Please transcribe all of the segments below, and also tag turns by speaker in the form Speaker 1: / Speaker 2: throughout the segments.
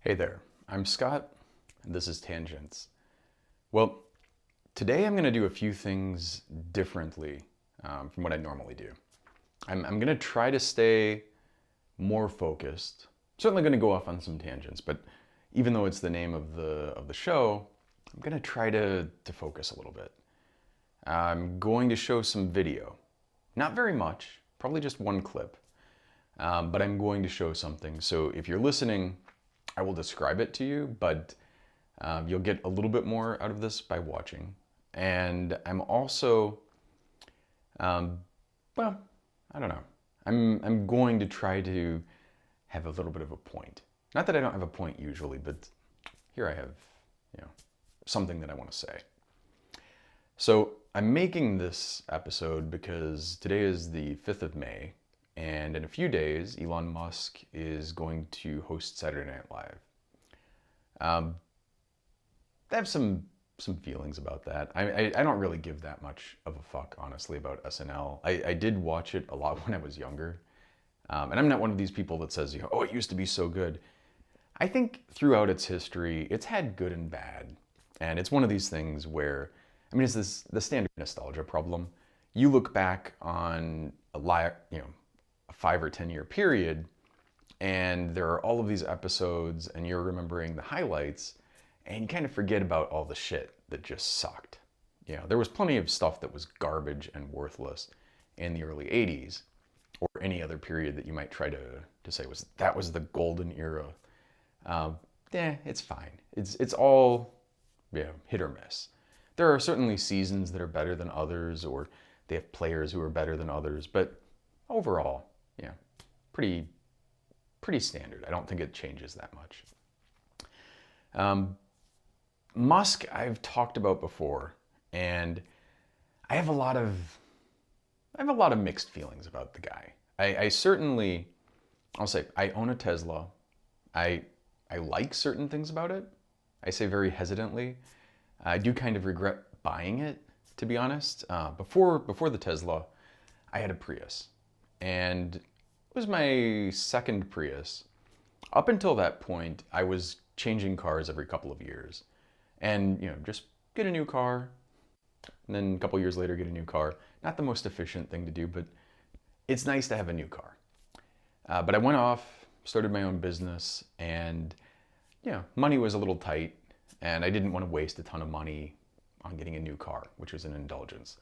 Speaker 1: Hey there, I'm Scott, and this is Tangents. Well, today I'm going to do a few things differently from what I normally do. I'm going to try to stay more focused. Certainly going to go off on some tangents, but even though it's the name of the show, I'm going to try to focus a little bit. I'm going to show some video. Not very much, probably just one clip, but I'm going to show something. So if you're listening, I will describe it to you, but you'll get a little bit more out of this by watching. And I'm also, well, I don't know. I'm going to try to have a little bit of a point. Not that I don't have a point usually, but here I have, something that I want to say. So I'm making this episode because today is the 5th of May, and in a few days, Elon Musk is going to host Saturday Night Live. I have some feelings about that. I don't really give that much of a fuck, honestly, about SNL. I did watch it a lot when I was younger, and I'm not one of these people that says, oh, it used to be so good. I think throughout its history, it's had good and bad, and it's one of these things where, it's the standard nostalgia problem. You look back on a 5 or 10 year period, and there are all of these episodes, and you're remembering the highlights, and you kind of forget about all the shit that just sucked. There was plenty of stuff that was garbage and worthless in the early 80s, or any other period that you might try to say that was the golden era. It's fine. It's all hit or miss. There are certainly seasons that are better than others, or they have players who are better than others, but overall, pretty standard. I don't think it changes that much. Musk, I've talked about before, and I have a lot of mixed feelings about the guy. I'll say I own a Tesla. I like certain things about it. I say very hesitantly. I do kind of regret buying it, to be honest. Before the Tesla, I had a Prius, and it was my second Prius. Up until that point, I was changing cars every couple of years, and just get a new car, and then a couple years later get a new car. Not the most efficient thing to do, but it's nice to have a new car. But I went off, started my own business, and money was a little tight, and I didn't want to waste a ton of money on getting a new car, which was an indulgence.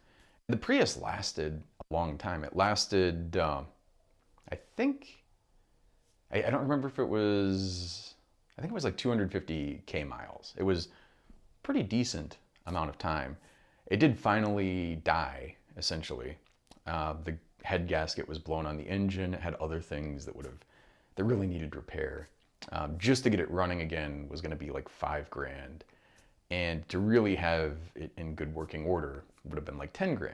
Speaker 1: The Prius lasted a long time. It lasted, I don't remember if it was, I think it was like 250K miles. It was pretty decent amount of time. It did finally die, essentially. The head gasket was blown on the engine. It had other things that really needed repair. Just to get it running again was going to be like $5,000, and to really have it in good working order would have been like $10,000.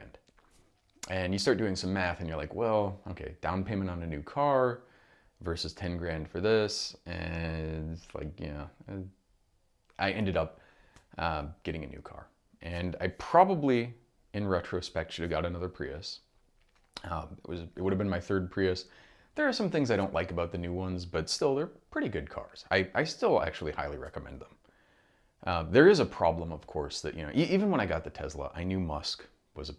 Speaker 1: And you start doing some math, and you're like, well, okay, down payment on a new car versus $10,000 for this, and it's like, I ended up getting a new car, and I probably, in retrospect, should have got another Prius. It would have been my third Prius. There are some things I don't like about the new ones, but still, they're pretty good cars. I still actually highly recommend them. There is a problem, of course, that, even when I got the Tesla, I knew Musk was,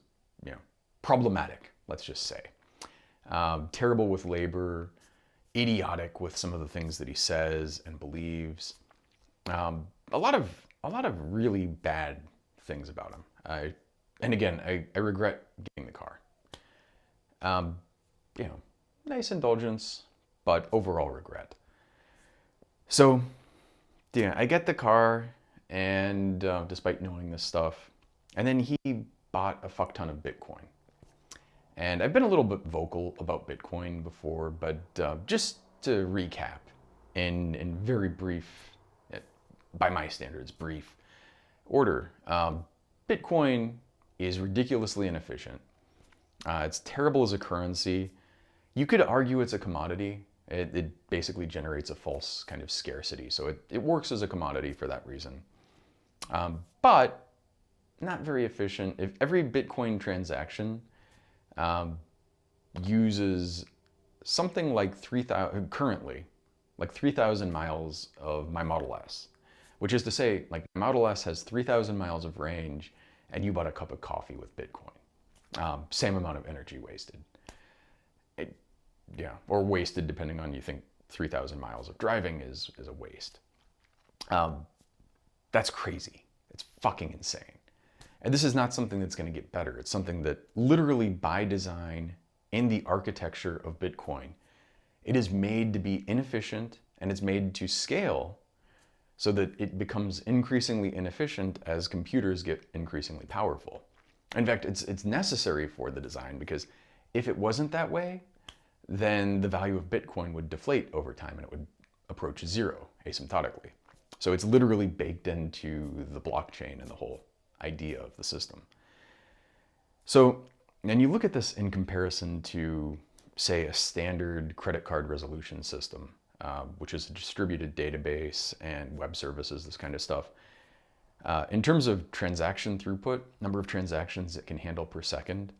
Speaker 1: problematic, let's just say. Terrible with labor, idiotic with some of the things that he says and believes. A lot of really bad things about him. And again, I regret getting the car. Nice indulgence, but overall regret. So, I get the car, and despite knowing this stuff, and then he bought a fuck ton of Bitcoin. And I've been a little bit vocal about Bitcoin before, but just to recap in very brief, by my standards, brief order, Bitcoin is ridiculously inefficient. It's terrible as a currency. You could argue it's a commodity. It basically generates a false kind of scarcity. So it works as a commodity for that reason. But not very efficient. If every Bitcoin transaction uses something like 3,000, currently, like 3,000 miles of my Model S, which is to say, like, my Model S has 3,000 miles of range, and you bought a cup of coffee with Bitcoin. Same amount of energy wasted. Yeah, or wasted depending on you think 3,000 miles of driving is a waste. That's crazy. It's fucking insane. And this is not something that's going to get better. It's something that literally by design in the architecture of Bitcoin, it is made to be inefficient and it's made to scale so that it becomes increasingly inefficient as computers get increasingly powerful. In fact, it's necessary for the design because if it wasn't that way, then the value of Bitcoin would deflate over time and it would approach zero asymptotically. So it's literally baked into the blockchain and the whole idea of the system. So, and you look at this in comparison to, say, a standard credit card resolution system, which is a distributed database and web services, this kind of stuff. In terms of transaction throughput, number of transactions it can handle per second,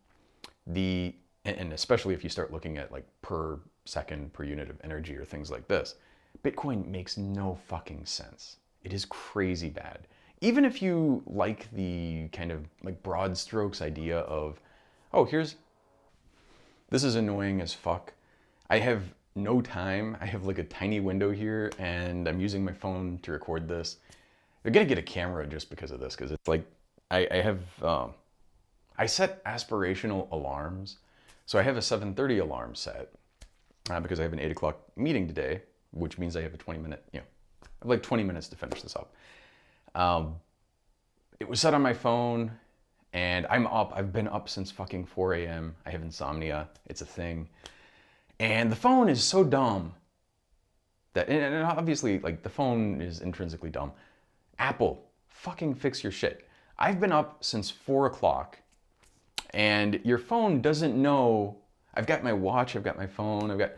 Speaker 1: and especially if you start looking at like per second per unit of energy or things like this, Bitcoin makes no fucking sense. It is crazy bad. Even if you like the kind of like broad strokes idea of, oh, this is annoying as fuck. I have no time. I have like a tiny window here and I'm using my phone to record this. I'm gonna get a camera just because of this, because it's like, I set aspirational alarms. So I have a 7:30 alarm set because I have an 8 o'clock meeting today, which means I have a 20-minute, I have like 20 minutes to finish this up. It was set on my phone and I'm up. I've been up since fucking 4 a.m. I have insomnia. It's a thing. And the phone is so dumb that, and obviously like the phone is intrinsically dumb. Apple, fucking fix your shit. I've been up since 4 o'clock and your phone doesn't know. I've got my watch, I've got my phone,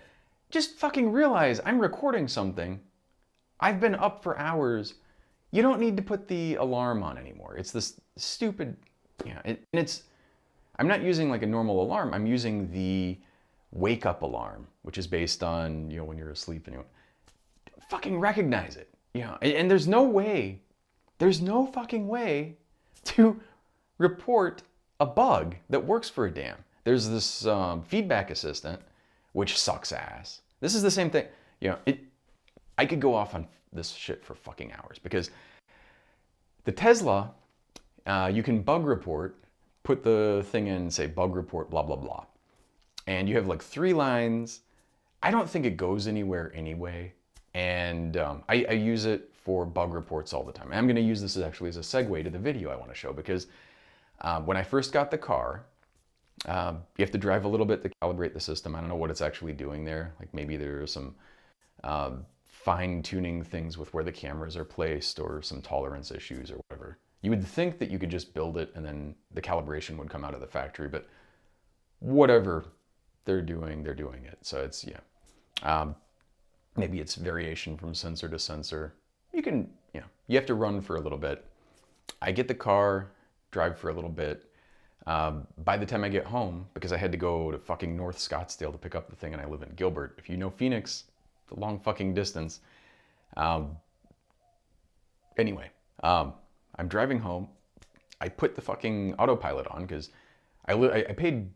Speaker 1: just fucking realize I'm recording something. I've been up for hours. You don't need to put the alarm on anymore. It's this stupid, I'm not using like a normal alarm. I'm using the wake up alarm, which is based on, when you're asleep and you fucking recognize it. And there's no fucking way to report a bug that works for a damn. There's this feedback assistant, which sucks ass. This is the same thing. I could go off on this shit for fucking hours because the Tesla, you can bug report, put the thing in, say bug report, blah, blah, blah. And you have like 3 lines. I don't think it goes anywhere anyway. And I use it for bug reports all the time. I'm gonna use this actually as a segue to the video I wanna show because when I first got the car, you have to drive a little bit to calibrate the system. I don't know what it's actually doing there. Like maybe there are some fine-tuning things with where the cameras are placed or some tolerance issues or whatever. You would think that you could just build it and then the calibration would come out of the factory, but whatever they're doing it. So it's, maybe it's variation from sensor to sensor. You have to run for a little bit. I get the car, drive for a little bit. By the time I get home, because I had to go to fucking North Scottsdale to pick up the thing and I live in Gilbert. If you know Phoenix, it's a long fucking distance. Anyway, I'm driving home. I put the fucking autopilot on because I paid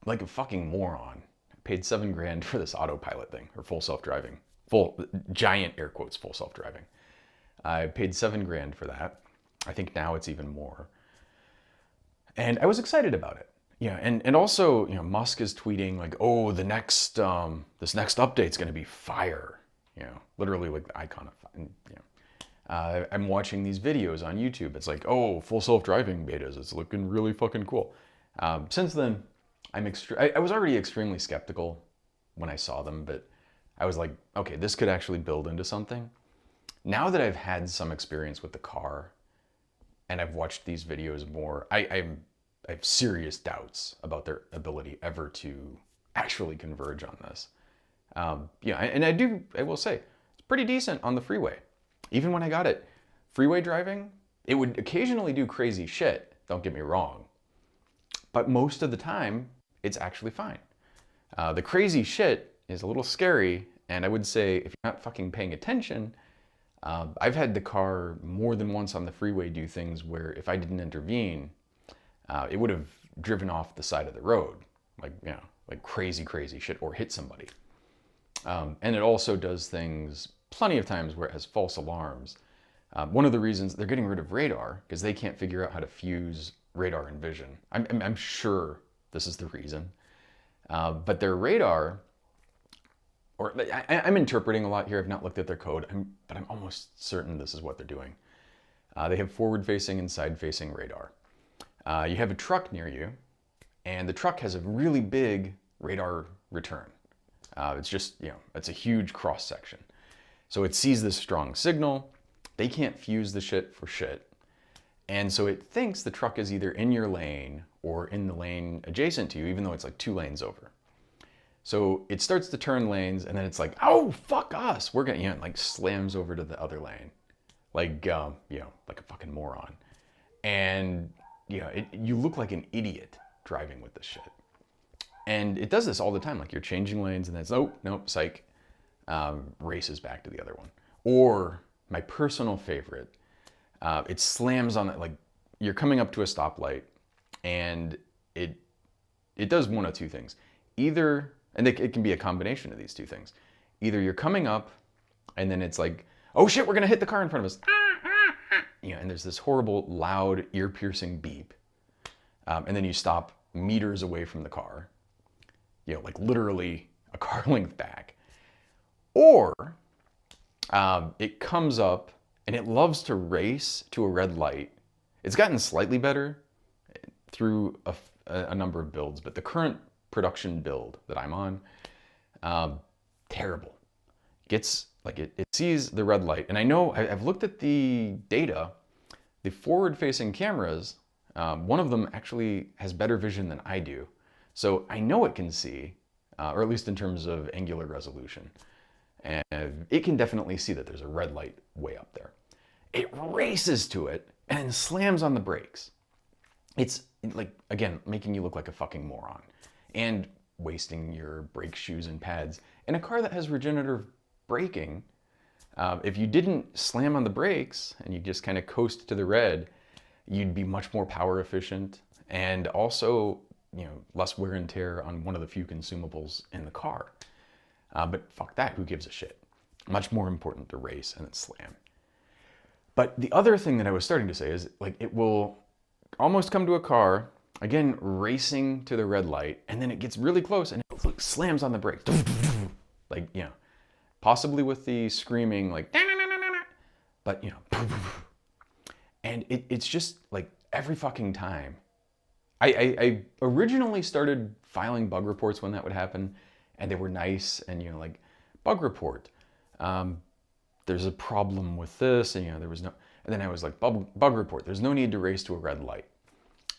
Speaker 1: like a fucking moron. I paid $7,000 for this autopilot thing, or full self-driving. Full, giant air quotes, full self-driving. I paid $7,000 for that. I think now it's even more. And I was excited about it. And also, Musk is tweeting like, oh, this next update's gonna be fire. Literally like the icon of fire. I'm watching these videos on YouTube. It's like, oh, full self-driving betas. It's looking really fucking cool. Since then, I was already extremely skeptical when I saw them, but I was like, okay, this could actually build into something. Now that I've had some experience with the car and I've watched these videos more, I have serious doubts about their ability ever to actually converge on this. And I will say, it's pretty decent on the freeway. Even when I got it, freeway driving, it would occasionally do crazy shit, don't get me wrong. But most of the time, it's actually fine. The crazy shit is a little scary And I would say if you're not fucking paying attention, I've had the car more than once on the freeway do things where if I didn't intervene, it would have driven off the side of the road, like, you know, like crazy, crazy shit, or hit somebody. And it also does things plenty of times where it has false alarms. One of the reasons they're getting rid of radar because they can't figure out how to fuse radar and vision. I'm sure this is the reason. But their radar, or I'm interpreting a lot here. I've not looked at their code, but I'm almost certain this is what they're doing. They have forward-facing and side-facing radar. You have a truck near you, and the truck has a really big radar return. It's just, you know, it's a huge cross-section. So it sees this strong signal. They can't fuse the shit for shit. And so it thinks the truck is either in your lane or in the lane adjacent to you, even though it's like 2 lanes over. So it starts to turn lanes, and then it's like, oh, fuck us. We're gonna, you know, like slams over to the other lane. Like, you know, like a fucking moron. And, you know, you look like an idiot driving with this shit. And it does this all the time. Like you're changing lanes and then it's, oh, nope, psych, races back to the other one. Or my personal favorite, it slams on it. Like you're coming up to a stoplight and it does one of 2 things. Either, and it can be a combination of these 2 things. Either you're coming up and then it's like, oh shit, we're gonna hit the car in front of us. You know, and there's this horrible, loud, ear-piercing beep. And then you stop meters away from the car. You know, like literally a car length back. Or it comes up and it loves to race to a red light. It's gotten slightly better through a number of builds, but the current production build that I'm on, terrible. Gets like it sees the red light, and I know I've looked at the data. The forward-facing cameras, one of them actually has better vision than I do. So I know it can see, or at least in terms of angular resolution. And it can definitely see that there's a red light way up there. It races to it and slams on the brakes. It's like, again, making you look like a fucking moron. And wasting your brake shoes and pads. In a car that has regenerative braking, if you didn't slam on the brakes and you just kind of coast to the red, you'd be much more power efficient and also, you know, less wear and tear on one of the few consumables in the car. But fuck that, who gives a shit? Much more important to race and then slam. But the other thing that I was starting to say is, like, it will almost come to a car, again, racing to the red light, and then it gets really close and it like, slams on the brakes. Like, you know, possibly with the screaming, like, but, you know, and it's just like every fucking time. I originally started filing bug reports when that would happen, and they were nice, and, you know, like, bug report. There's a problem with this, and, you know, there was no, and then I was like, bug report. There's no need to race to a red light.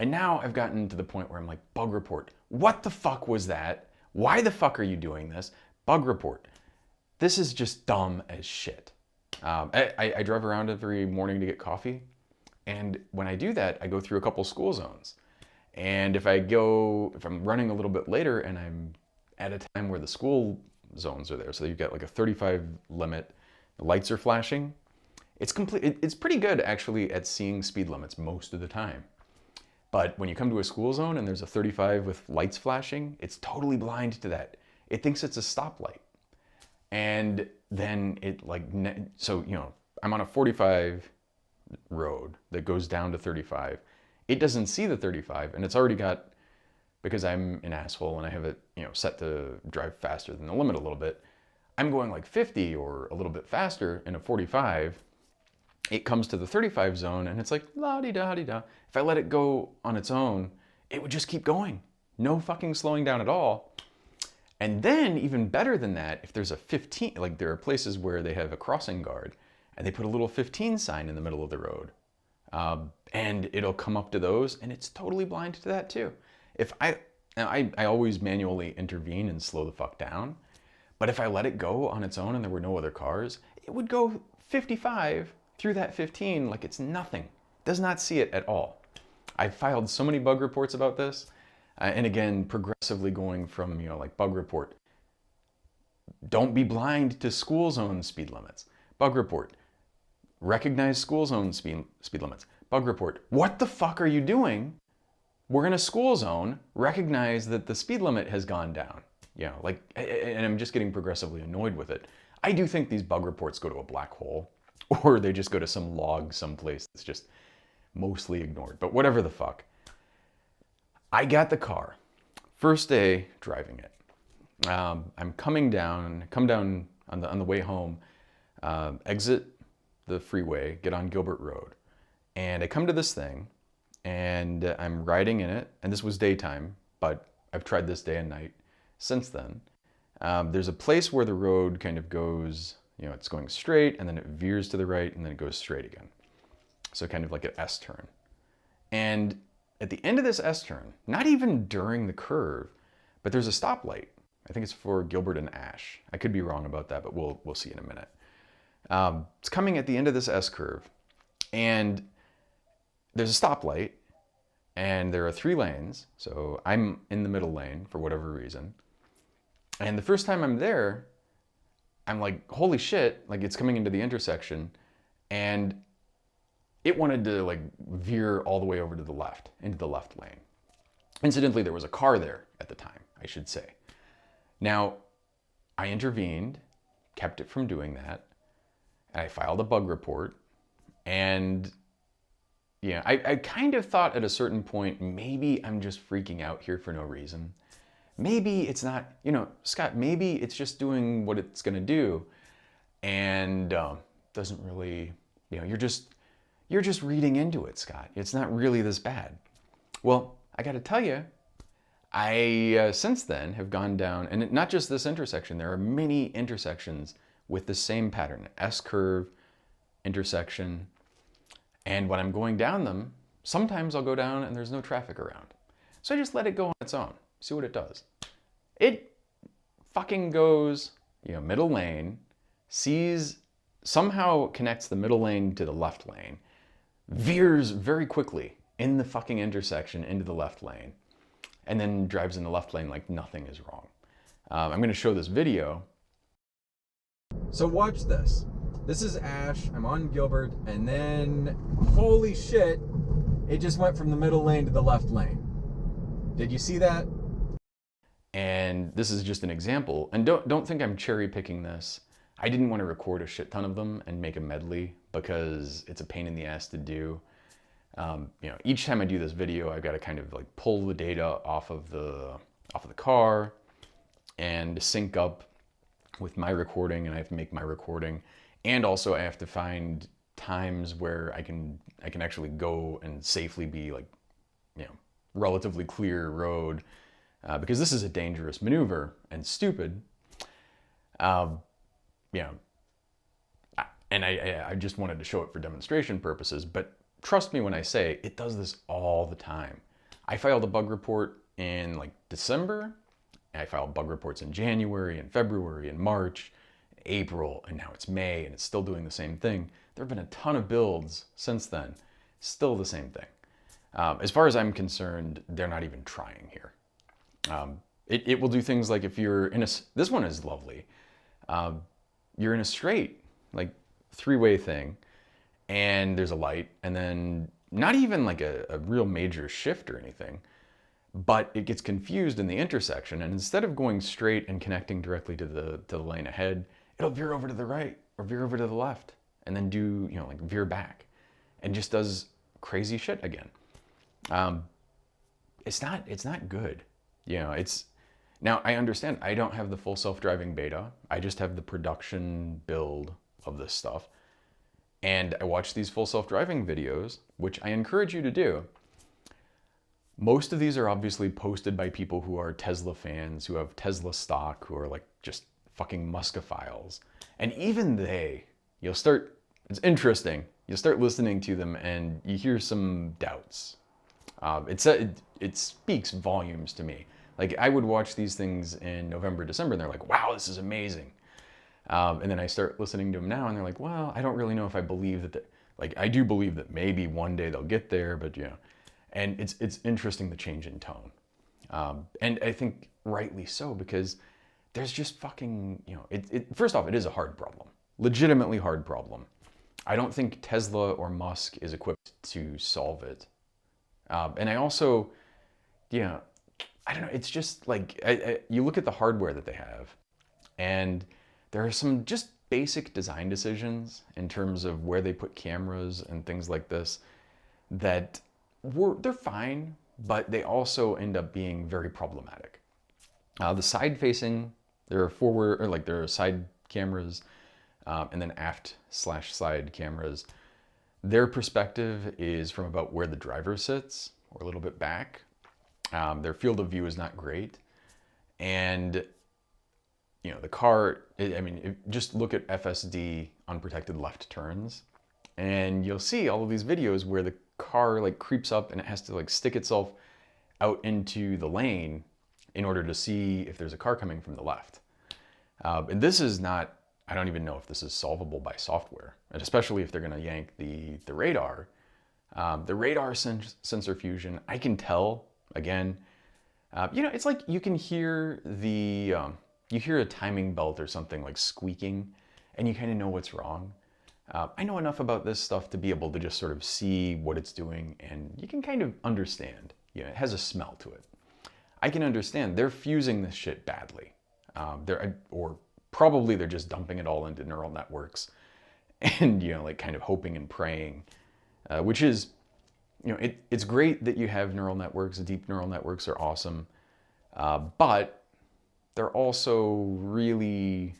Speaker 1: And now I've gotten to the point where I'm like, bug report. What the fuck was that? Why the fuck are you doing this? Bug report. This is just dumb as shit. I drive around every morning to get coffee. And when I do that, I go through a couple school zones. And if I'm running a little bit later and I'm at a time where the school zones are there, so you've got like a 35 limit, the lights are flashing, it's pretty good actually at seeing speed limits most of the time. But when you come to a school zone and there's a 35 with lights flashing, it's totally blind to that. It thinks it's a stoplight. And then it like, so, you know, I'm on a 45 road that goes down to 35. It doesn't see the 35, and it's already got, because I'm an asshole and I have it, you know, set to drive faster than the limit a little bit, I'm going like 50 or a little bit faster in a 45. It comes to the 35 zone and it's like la-di-da-di-da. If I let it go on its own, it would just keep going. No fucking slowing down at all. And then even better than that, if there's a 15, like there are places where they have a crossing guard and they put a little 15 sign in the middle of the road. And it'll come up to those and it's totally blind to that too. If I always manually intervene and slow the fuck down, but if I let it go on its own and there were no other cars, it would go 55 through that 15 like it's nothing. Does not see it at all. I've filed so many bug reports about this, and again, progressively going from, you know, like bug report, Don't be blind to school zone speed limits. Bug report. Recognize school zone speed limits. Bug report. What the fuck are you doing? We're in a school zone. Recognize that the speed limit has gone down. You know, like, and I'm just getting progressively annoyed with it. I do think these bug reports go to a black hole, or they just go to some log someplace that's just mostly ignored. But whatever the fuck. I got the car. First day driving it. I'm come down on the way home, exit the freeway, get on Gilbert Road, and I come to this thing, and I'm riding in it, and this was daytime, but I've tried this day and night since then. There's a place where the road kind of goes, you know, it's going straight, and then it veers to the right, and then it goes straight again. So kind of like an S-turn. And at the end of this S-turn, not even during the curve, but there's a stoplight. I think it's for Gilbert and Ash. I could be wrong about that, but we'll see in a minute. It's coming at the end of this S-curve, and there's a stoplight, and there are 3 lanes, so I'm in the middle lane for whatever reason. And the first time I'm there, I'm like, holy shit, like it's coming into the intersection, and it wanted to like veer all the way over to the left, into the left lane. Incidentally, there was a car there at the time, I should say. Now, I intervened, kept it from doing that, and I filed a bug report, and yeah, I kind of thought at a certain point, maybe I'm just freaking out here for no reason. Maybe it's not, you know, Scott, maybe it's just doing what it's gonna do, and doesn't really, you know, you're just reading into it, Scott. It's not really this bad. Well, I gotta tell you, I, since then, have gone down, and not just this intersection, there are many intersections with the same pattern, S-curve, intersection, and when I'm going down them, sometimes I'll go down and there's no traffic around. So I just let it go on its own, see what it does. It fucking goes, you know, middle lane, somehow connects the middle lane to the left lane, veers very quickly in the fucking intersection into the left lane, and then drives in the left lane like nothing is wrong. I'm going to show this video. So watch this. This is Ash. I'm on Gilbert, and then, holy shit, it just went from the middle lane to the left lane. Did you see that? And this is just an example. And don't think I'm cherry picking this. I didn't want to record a shit ton of them and make a medley because it's a pain in the ass to do. You know, each time I do this video, I've got to kind of like pull the data off of the car and sync up with my recording, and I have to make my recording, and also I have to find times where I can actually go and safely be like, you know, relatively clear road, because this is a dangerous maneuver and stupid. You know, and I just wanted to show it for demonstration purposes, but trust me when I say it does this all the time. I filed a bug report in like December. I filed bug reports in January and February and March, April, and now it's May, and it's still doing the same thing. There have been a ton of builds since then, still the same thing. As far as I'm concerned, they're not even trying here. It will do things like if you're in this one is lovely. You're in a straight, like 3-way thing, and there's a light, and then not even like a real major shift or anything, but it gets confused in the intersection, and instead of going straight and connecting directly to the lane ahead, it'll veer over to the right or veer over to the left, and then do, you know, like veer back, and just does crazy shit again. It's not good. You know, now I understand I don't have the full self-driving beta. I just have the production build of this stuff. And I watch these full self-driving videos, which I encourage you to do. Most of these are obviously posted by people who are Tesla fans, who have Tesla stock, who are like just fucking Muskophiles. And even it's interesting. You'll start listening to them and you hear some doubts. It speaks volumes to me. Like, I would watch these things in November, December, and they're like, wow, this is amazing. And then I start listening to them now, and they're like, well, I don't really know if I believe that, like, I do believe that maybe one day they'll get there, but, you know, and it's interesting the change in tone. And I think rightly so, because there's just fucking, first off, it is a hard problem, legitimately hard problem. I don't think Tesla or Musk is equipped to solve it. And I also, I don't know, it's just like, you look at the hardware that they have, and there are some just basic design decisions in terms of where they put cameras and things like this that they're fine, but they also end up being very problematic. The side facing, there are side cameras, and then aft/side cameras. Their perspective is from about where the driver sits, or a little bit back. Their field of view is not great. And, the car, just look at FSD unprotected left turns, and you'll see all of these videos where the car like creeps up and it has to like stick itself out into the lane in order to see if there's a car coming from the left. And this is not, I don't even know if this is solvable by software, and especially if they're going to yank the radar. The radar sensor fusion, I can tell, again, it's like you can hear you hear a timing belt or something like squeaking, and you kind of know what's wrong. I know enough about this stuff to be able to just sort of see what it's doing, and you can kind of understand. It has a smell to it. I can understand they're fusing this shit badly. Or probably they're just dumping it all into neural networks and, like kind of hoping and praying, which is, it's great that you have neural networks. Deep neural networks are awesome. But they're also really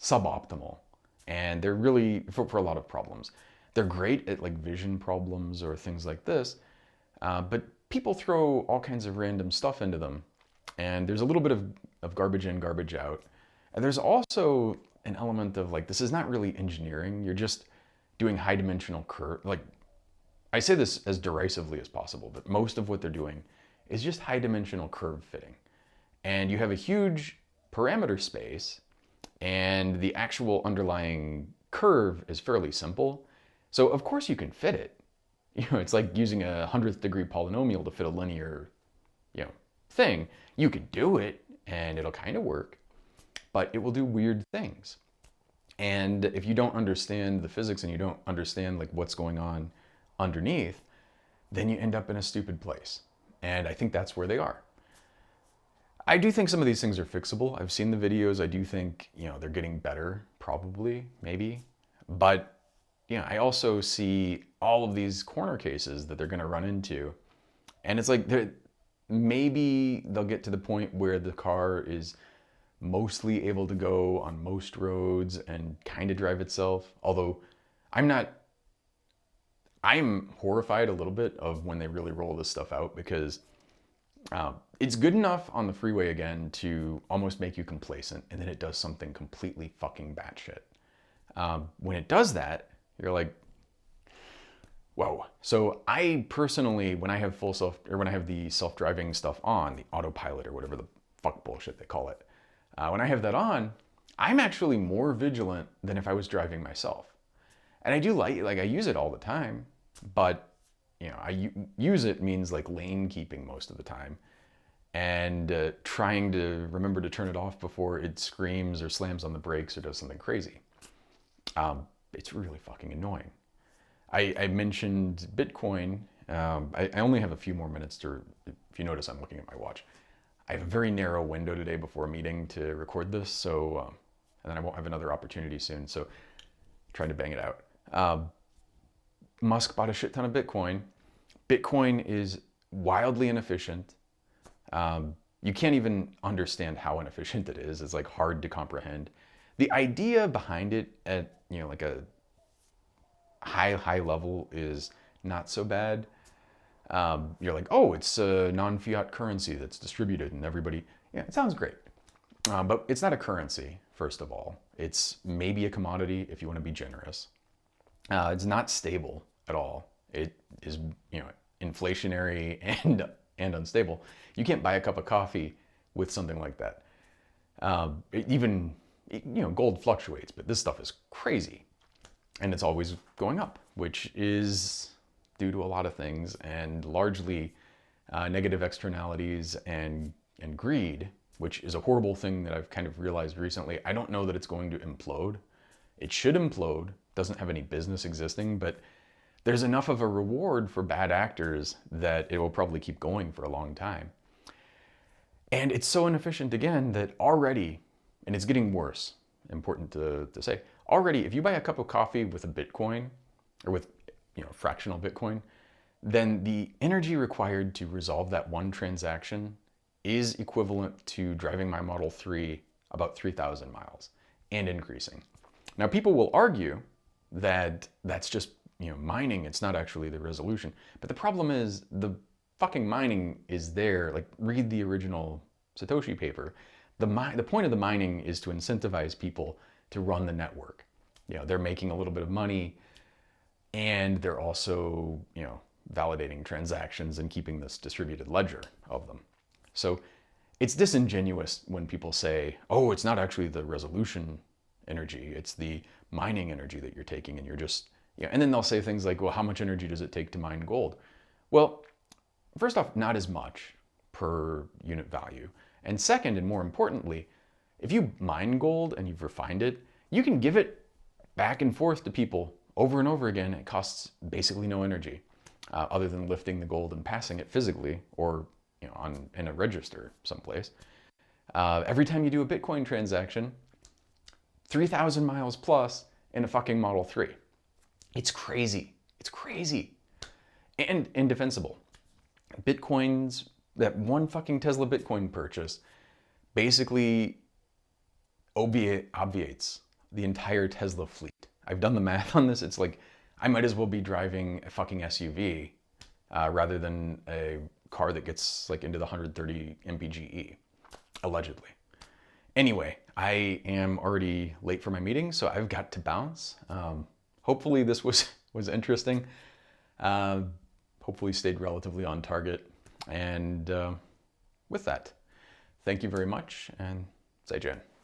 Speaker 1: suboptimal, and they're really, for a lot of problems. They're great at like vision problems or things like this, but people throw all kinds of random stuff into them, and there's a little bit of garbage in, garbage out. And there's also an element of like, this is not really engineering. You're just doing high dimensional curve. Like, I say this as derisively as possible, but most of what they're doing is just high dimensional curve fitting. And you have a huge parameter space, and the actual underlying curve is fairly simple. So of course you can fit it. It's like using a 100th degree polynomial to fit a linear, thing. You could do it and it'll kind of work, but it will do weird things. And if you don't understand the physics and you don't understand like what's going on underneath, then you end up in a stupid place. And I think that's where they are. I do think some of these things are fixable. I've seen the videos. I do think, they're getting better, probably, maybe. But, I also see all of these corner cases that they're going to run into. And it's like, maybe they'll get to the point where the car is mostly able to go on most roads and kind of drive itself. Although I'm horrified a little bit of when they really roll this stuff out, because it's good enough on the freeway again to almost make you complacent, and then it does something completely fucking batshit. When it does that, you're like, whoa. So I personally, when I have when I have the self-driving stuff on, the autopilot or whatever the fuck bullshit they call it, when I have that on, I'm actually more vigilant than if I was driving myself. And I do I use it all the time, but I use it means like lane keeping most of the time, and trying to remember to turn it off before it screams or slams on the brakes or does something crazy. It's really fucking annoying. I mentioned Bitcoin. I only have a few more minutes if you notice, I'm looking at my watch. I have a very narrow window today before a meeting to record this, so, and then I won't have another opportunity soon, so trying to bang it out. Musk bought a shit ton of Bitcoin. Bitcoin is wildly inefficient. You can't even understand how inefficient it is. It's like hard to comprehend. The idea behind it at, like a high level is not so bad. You're like, oh, it's a non-fiat currency that's distributed and everybody, it sounds great. But it's not a currency, first of all. It's maybe a commodity if you want to be generous. It's not stable at all. It is, inflationary and unstable. You can't buy a cup of coffee with something like that. Gold fluctuates, but this stuff is crazy. And it's always going up, which is due to a lot of things, and largely negative externalities and greed which is a horrible thing that I've kind of realized recently. I don't know that it's going to implode. It should implode, doesn't have any business existing, but there's enough of a reward for bad actors that it will probably keep going for a long time. And it's so inefficient again that already, and it's getting worse, important to say, already if you buy a cup of coffee with a Bitcoin, or with fractional Bitcoin, then the energy required to resolve that one transaction is equivalent to driving my Model 3 about 3,000 miles and increasing. Now people will argue that that's just mining, it's not actually the resolution. But the problem is the fucking mining is there. Like, read the original Satoshi paper. The point of the mining is to incentivize people to run the network. They're making a little bit of money, and they're also, validating transactions and keeping this distributed ledger of them. So it's disingenuous when people say, oh, it's not actually the resolution energy, it's the mining energy that you're taking, and you're just, and then they'll say things like, well, how much energy does it take to mine gold? Well, first off, not as much per unit value. And second, and more importantly, if you mine gold and you've refined it, you can give it back and forth to people over and over again. It costs basically no energy, other than lifting the gold and passing it physically, or in a register someplace. Every time you do a Bitcoin transaction, 3,000 miles plus in a fucking Model 3. It's crazy. It's crazy. And indefensible. Bitcoins, that one fucking Tesla Bitcoin purchase basically obviates the entire Tesla fleet. I've done the math on this. It's like, I might as well be driving a fucking SUV rather than a car that gets like into the 130 mpge, allegedly. Anyway, I am already late for my meeting, so I've got to bounce. Hopefully this was interesting. Hopefully stayed relatively on target. And with that, thank you very much, and 再见.